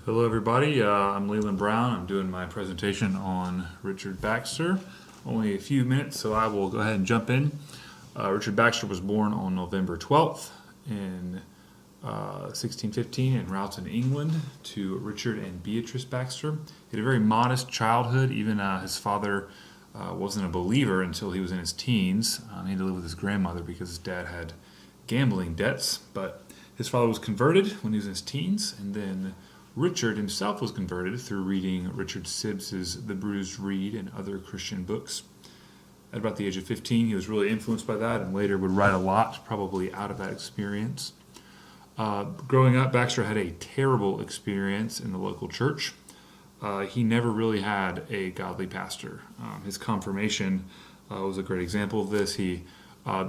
Hello, everybody. I'm Leland Brown. I'm doing my presentation on Richard Baxter. Only a few minutes, so I will go ahead and jump in. Richard Baxter was born on November 12th in 1615 in Rowton, England, to Richard and Beatrice Baxter. He had a very modest childhood. Even his father wasn't a believer until he was in his teens. He had to live with his grandmother because his dad had gambling debts. But his father was converted when he was in his teens, and then Richard himself was converted through reading Richard Sibbes's The Bruised Reed and other Christian books. At about the age of 15, he was really influenced by that and later would write a lot, probably out of that experience. Growing up, Baxter had a terrible experience in the local church. He never really had a godly pastor. His confirmation was a great example of this. The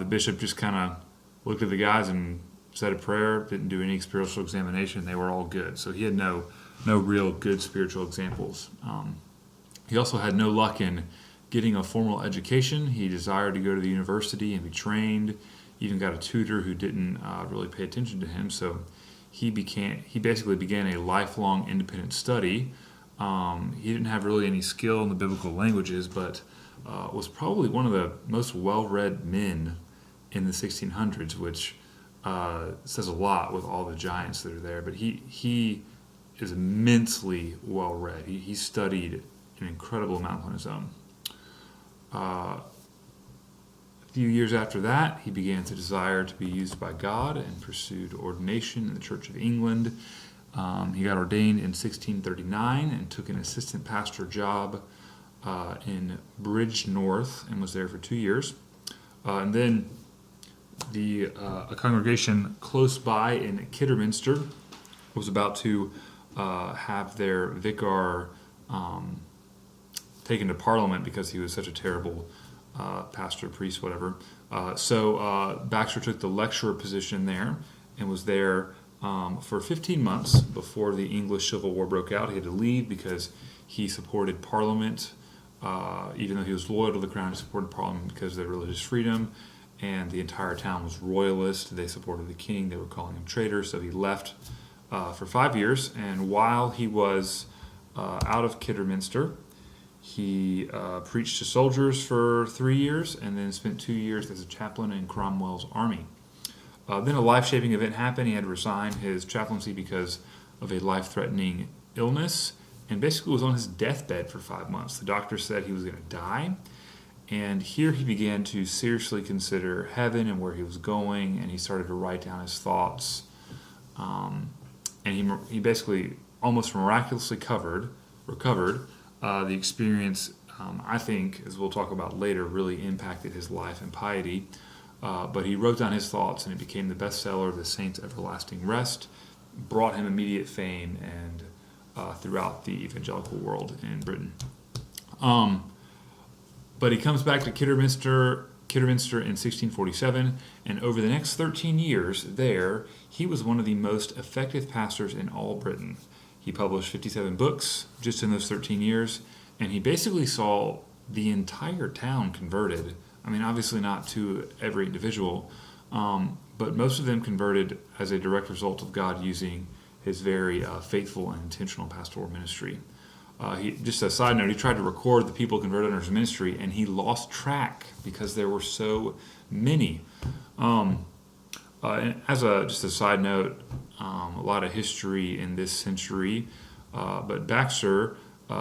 bishop just kind of looked at the guys and said a prayer, didn't do any spiritual examination. They were all good. So he had no real good spiritual examples. He also had no luck in getting a formal education. He desired to go to the university and be trained. He even got a tutor who didn't really pay attention to him. So he basically began a lifelong independent study. He didn't have really any skill in the biblical languages, but was probably one of the most well-read men in the 1600s, which says a lot with all the giants that are there. But he is immensely well-read. He studied an incredible amount on his own. A few years after that, he began to desire to be used by God and pursued ordination in the Church of England. He got ordained in 1639 and took an assistant pastor job in Bridge North and was there for 2 years. And then a congregation close by in Kidderminster was about to have their vicar taken to Parliament because he was such a terrible pastor, priest, whatever. So Baxter took the lecturer position there and was there for 15 months before the English Civil War broke out. He had to leave because he supported Parliament, even though he was loyal to the crown. He supported Parliament because of their religious freedom. And the entire town was royalist. They supported the king. They were calling him traitor. So he left for 5 years. And while he was out of Kidderminster, he preached to soldiers for 3 years and then spent 2 years as a chaplain in Cromwell's army. Then a life-shaping event happened. He had to resign his chaplaincy because of a life-threatening illness and basically was on his deathbed for 5 months. The doctor said he was going to die. And here he began to seriously consider heaven and where he was going, and he started to write down his thoughts. And he basically almost miraculously recovered. The experience, I think, as we'll talk about later, really impacted his life and piety. But he wrote down his thoughts, and it became the bestseller, The Saints' Everlasting Rest, brought him immediate fame and throughout the evangelical world in Britain. But he comes back to Kidderminster in 1647, and over the next 13 years there, he was one of the most effective pastors in all Britain. He published 57 books just in those 13 years, and he basically saw the entire town converted. I mean, obviously not to every individual, but most of them converted as a direct result of God using his very faithful and intentional pastoral ministry. Just a side note, he tried to record the people converted under his ministry, and he lost track because there were so many. And as just a side note, a lot of history in this century, but Baxter,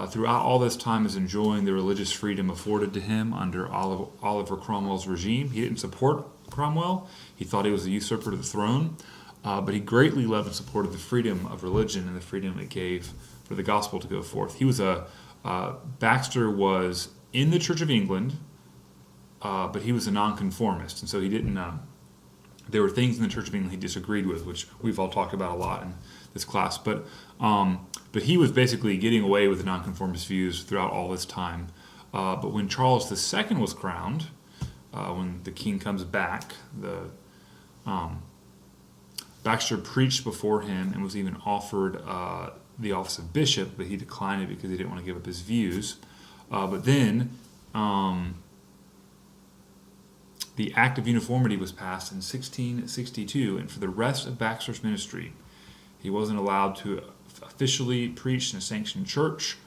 throughout all this time, is enjoying the religious freedom afforded to him under Oliver Cromwell's regime. He didn't support Cromwell. He thought he was a usurper to the throne, but he greatly loved and supported the freedom of religion and the freedom it gave for the gospel to go forth. Baxter was in the Church of England, but he was a nonconformist, and so he didn't. There were things in the Church of England he disagreed with, which we've all talked about a lot in this class. But he was basically getting away with the nonconformist views throughout all this time. But when Charles II was crowned, when the king comes back, Baxter preached before him and was even offered the office of bishop, but he declined it because he didn't want to give up his views. But then the Act of Uniformity was passed in 1662, and for the rest of Baxter's ministry, He wasn't allowed to officially preach in a sanctioned church,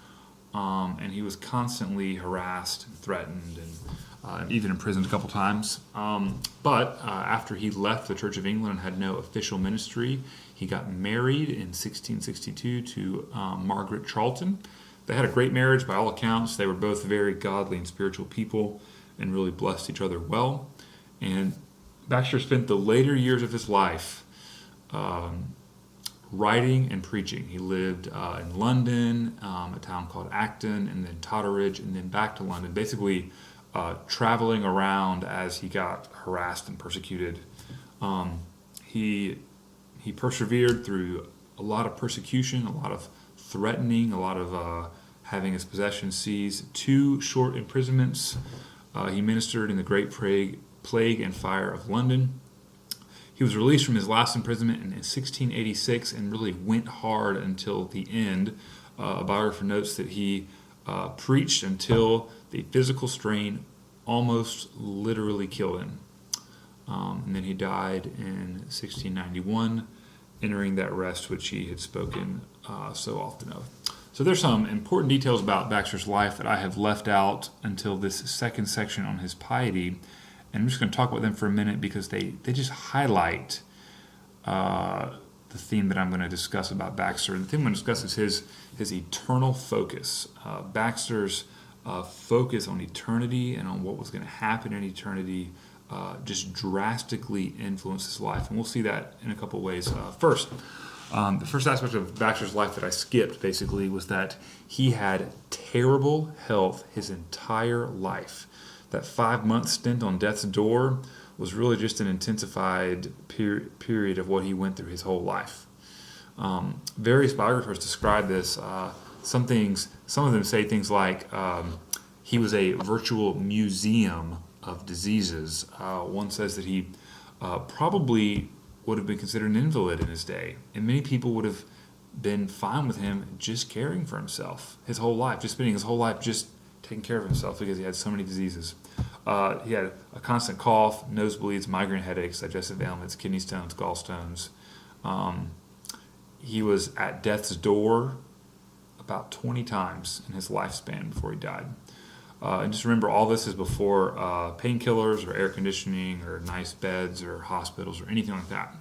and he was constantly harassed and threatened and even imprisoned a couple times. But after he left the Church of England and had no official ministry, he got married in 1662 to Margaret Charlton. They had a great marriage by all accounts. They were both very godly and spiritual people and really blessed each other well. And Baxter spent the later years of his life writing and preaching. He lived in London, a town called Acton, and then Totteridge, and then back to London, basically traveling around as he got harassed and persecuted. He persevered through a lot of persecution, a lot of threatening, a lot of having his possessions seized, 2 short imprisonments. He ministered in the Great Plague and Fire of London. He was released from his last imprisonment in 1686 and really went hard until the end. A biographer notes that he preached until the physical strain almost literally killed him. And then he died in 1691, entering that rest which he had spoken so often of. So there's some important details about Baxter's life that I have left out until this second section on his piety. And I'm just going to talk about them for a minute because they just highlight the theme that I'm going to discuss about Baxter. And the theme I'm going to discuss is his eternal focus. Baxter's focus on eternity and on what was going to happen in eternity just drastically influenced his life. And we'll see that in a couple ways. First, the first aspect of Baxter's life that I skipped basically was that he had terrible health his entire life. That 5-month stint on death's door was really just an intensified period of what he went through his whole life. Various biographers describe this. Some of them say things like he was a virtual museum of diseases. One says that he probably would have been considered an invalid in his day, and many people would have been fine with him just caring for himself his whole life, just spending his whole life just taking care of himself because he had so many diseases. He had a constant cough, nosebleeds, migraine headaches, digestive ailments, kidney stones, gallstones. He was at death's door about 20 times in his lifespan before he died. And just remember, all this is before painkillers or air conditioning or nice beds or hospitals or anything like that.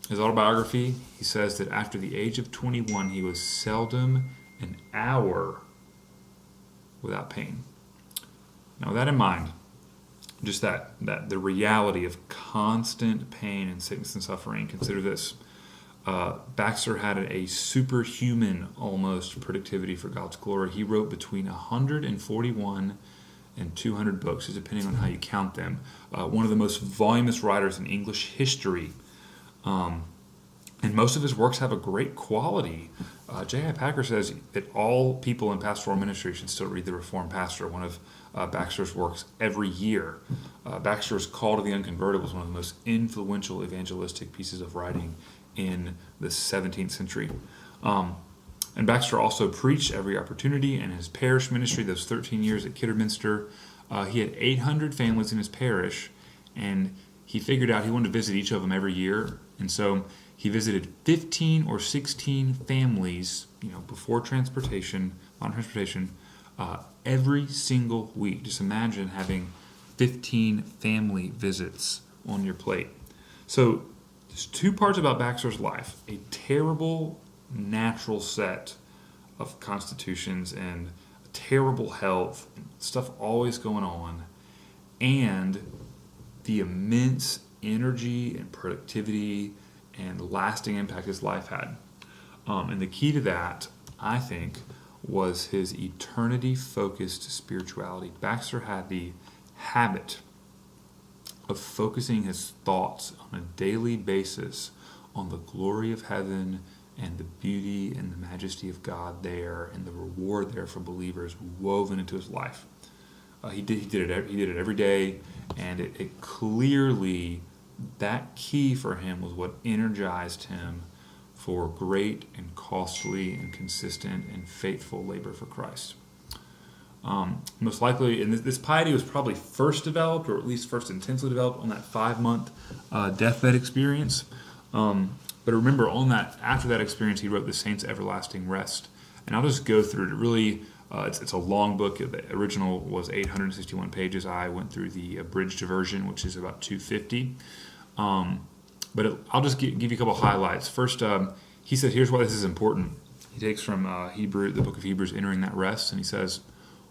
His autobiography, he says that after the age of 21, he was seldom an hour without pain. Now, with that in mind, just that the reality of constant pain and sickness and suffering, consider this. Baxter had a superhuman, almost, productivity for God's glory. He wrote between 141 and 200 books, depending on how you count them. One of the most voluminous writers in English history. And most of his works have a great quality. J.I. Packer says that all people in pastoral ministry should still read The Reformed Pastor, one of Baxter's works, every year. Baxter's Call to the Unconverted was one of the most influential evangelistic pieces of writing in the 17th century. And Baxter also preached every opportunity in his parish ministry, those 13 years at Kidderminster. He had 800 families in his parish, and he figured out he wanted to visit each of them every year. And so he visited 15 or 16 families, before modern transportation, every single week. Just imagine having 15 family visits on your plate. So there's 2 parts about Baxter's life: a terrible natural set of constitutions and terrible health, and stuff always going on, and the immense energy and productivity and lasting impact his life had. And the key to that, I think, was his eternity-focused spirituality. Baxter had the habit of focusing his thoughts on a daily basis on the glory of heaven and the beauty and the majesty of God there and the reward there for believers woven into his life. He did it every day, and it clearly, that key for him was what energized him for great and costly and consistent and faithful labor for Christ. Most likely, and this piety was probably first developed, or at least first intensely developed, on that 5-month deathbed experience. But remember, after that experience, he wrote the Saints' Everlasting Rest. And I'll just go through it. It really, it's a long book. The original was 861 pages. I went through the abridged version, which is about 250. I'll just give you a couple highlights. First, he said, here's why this is important. He takes from the book of Hebrews, Entering That Rest, and he says,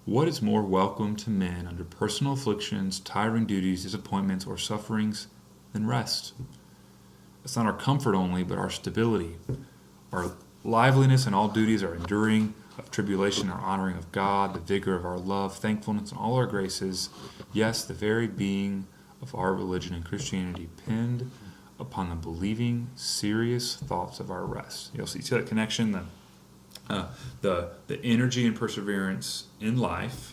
what is more welcome to men under personal afflictions, tiring duties, disappointments, or sufferings than rest? It's not our comfort only, but our stability. Our liveliness and all duties, our enduring of tribulation, our honoring of God, the vigor of our love, thankfulness, and all our graces. Yes, the very being of our religion and Christianity depend upon the believing, serious thoughts of our rest. You'll see that connection, the energy and perseverance in life,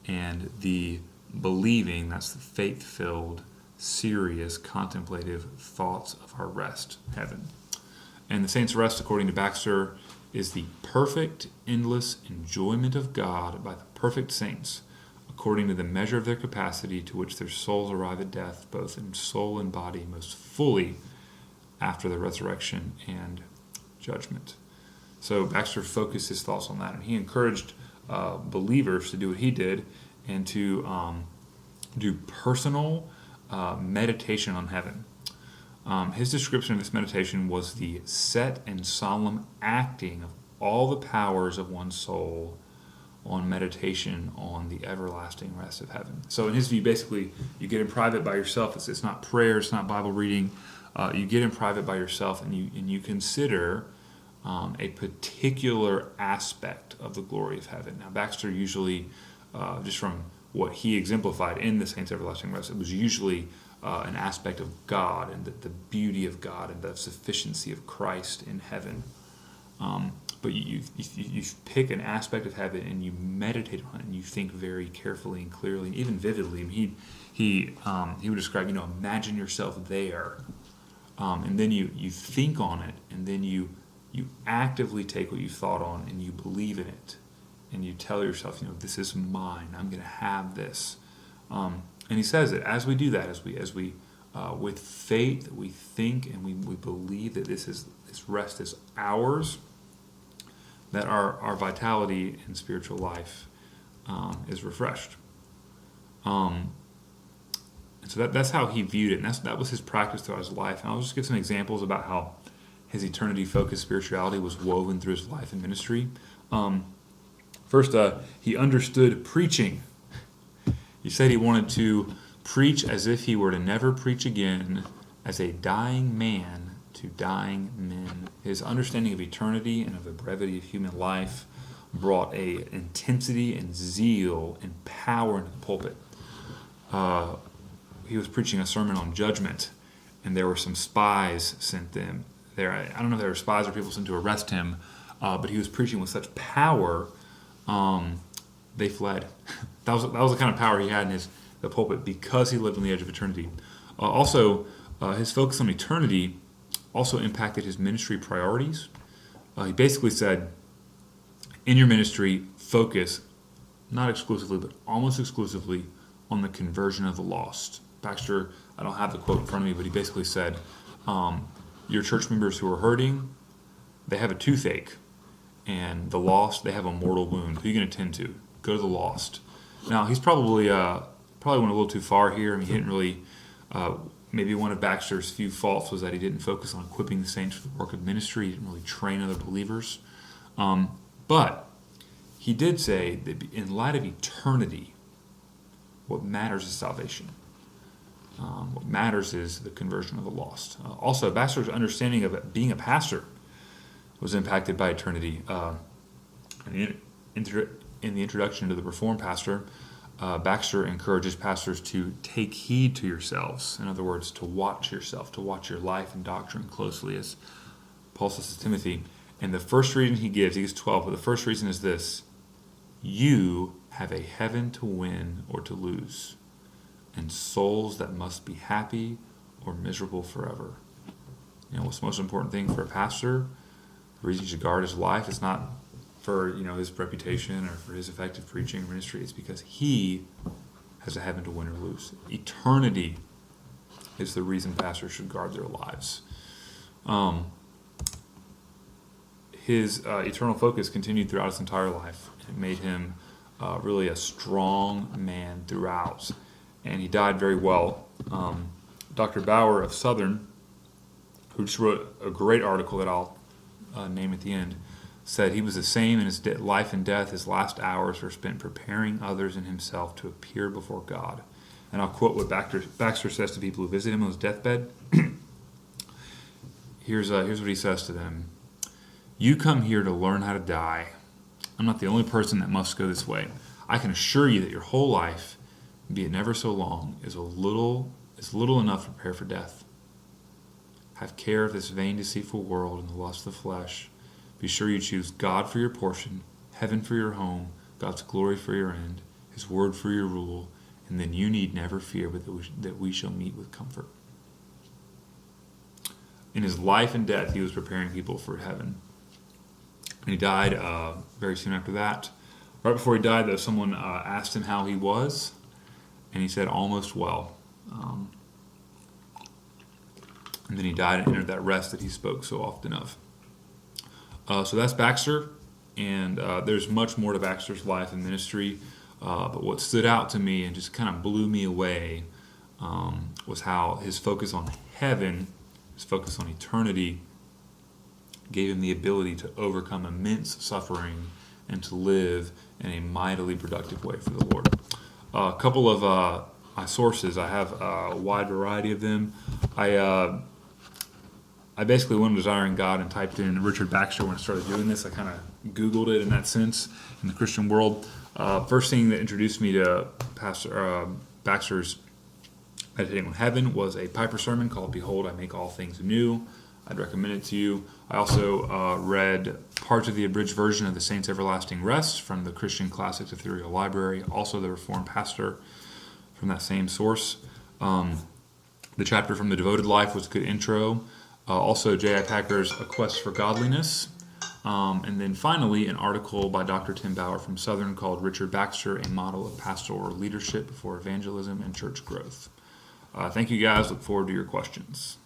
and the believing, that's the faith-filled, serious, contemplative thoughts of our rest, heaven. And the saints' rest, according to Baxter, is the perfect, endless enjoyment of God by the perfect saints, according to the measure of their capacity to which their souls arrive at death, both in soul and body, most fully after the resurrection and judgment. So Baxter focused his thoughts on that, and he encouraged believers to do what he did and to do personal meditation on heaven. His description of this meditation was the set and solemn acting of all the powers of one's soul on meditation on the everlasting rest of heaven. So in his view, basically, you get in private by yourself. It's not prayer, it's not Bible reading. You get in private by yourself, and you consider a particular aspect of the glory of heaven. Now, Baxter usually, just from what he exemplified in the Saints' Everlasting Rest, it was usually an aspect of God and the beauty of God and the sufficiency of Christ in heaven. But you pick an aspect of heaven and you meditate on it, and you think very carefully and clearly, and even vividly. I mean, he would describe, imagine yourself there, and then you think on it, and then you actively take what you thought on and you believe in it, and you tell yourself, this is mine. I'm going to have this. And he says that as we do that, as we with faith, we think and we believe that this rest is ours, that our vitality and spiritual life is refreshed. And so that's how he viewed it, and that was his practice throughout his life. And I'll just give some examples about how his eternity-focused spirituality was woven through his life and ministry. First, he understood preaching. He said he wanted to preach as if he were to never preach again, as a dying man to dying men. His understanding of eternity and of the brevity of human life brought a intensity and zeal and power into the pulpit. He was preaching a sermon on judgment, and there were some spies sent them there. I don't know if they were spies or people sent to arrest him, but he was preaching with such power, they fled. That was the kind of power he had in the pulpit because he lived on the edge of eternity. Also, his focus on eternity also impacted his ministry priorities. He basically said, in your ministry, focus, not exclusively, but almost exclusively, on the conversion of the lost. Baxter, I don't have the quote in front of me, but he basically said, your church members who are hurting, they have a toothache, and the lost, they have a mortal wound. Who are you going to tend to? Go to the lost. Now, he's probably went a little too far here. I mean, he didn't really, maybe one of Baxter's few faults was that he didn't focus on equipping the saints for the work of ministry. He didn't really train other believers. But he did say that in light of eternity, what matters is salvation. What matters is the conversion of the lost. Also, Baxter's understanding of being a pastor was impacted by eternity. In the introduction to the Reformed Pastor, Baxter encourages pastors to take heed to yourselves. In other words, to watch yourself, to watch your life and doctrine closely, as Paul says to Timothy. And the first reason he gives 12, but the first reason is this: you have a heaven to win or to lose, and souls that must be happy or miserable forever. What's the most important thing for a pastor? The reason he should guard his life is not for his reputation or for his effective preaching or ministry. It's because he has a heaven to win or lose. Eternity is the reason pastors should guard their lives. His eternal focus continued throughout his entire life. It made him really a strong man throughout, and he died very well. Dr. Bauer of Southern, who just wrote a great article that I'll name at the end, said he was the same in his life and death. His last hours were spent preparing others and himself to appear before God. And I'll quote what Baxter says to people who visit him on his deathbed. Here's what he says to them. You come here to learn how to die. I'm not the only person that must go this way. I can assure you that your whole life, be it never so long, is little enough to prepare for death. Have care of this vain, deceitful world and the lust of the flesh. Be sure you choose God for your portion, heaven for your home, God's glory for your end, His word for your rule, and then you need never fear that we shall meet with comfort. In his life and death, he was preparing people for heaven. And he died very soon after that. Right before he died, though, someone asked him how he was, and he said, almost well. And then he died and entered that rest that he spoke so often of. So that's Baxter, and there's much more to Baxter's life and ministry. But what stood out to me and just kind of blew me away was how his focus on heaven, his focus on eternity, gave him the ability to overcome immense suffering and to live in a mightily productive way for the Lord. A couple of my sources, I have a wide variety of them. I basically went desiring God and typed in Richard Baxter when I started doing this. I kind of Googled it in that sense in the Christian world. First thing that introduced me to Pastor Baxter's Meditating on Heaven was a Piper sermon called Behold, I Make All Things New. I'd recommend it to you. I also read parts of the abridged version of The Saints' Everlasting Rest from the Christian Classics Ethereal Library, also the Reformed Pastor from that same source. The chapter from The Devoted Life was a good intro. Also, J.I. Packer's A Quest for Godliness. And then finally, an article by Dr. Tim Bauer from Southern called Richard Baxter, A Model of Pastoral Leadership for Evangelism and Church Growth. Thank you guys. Look forward to your questions.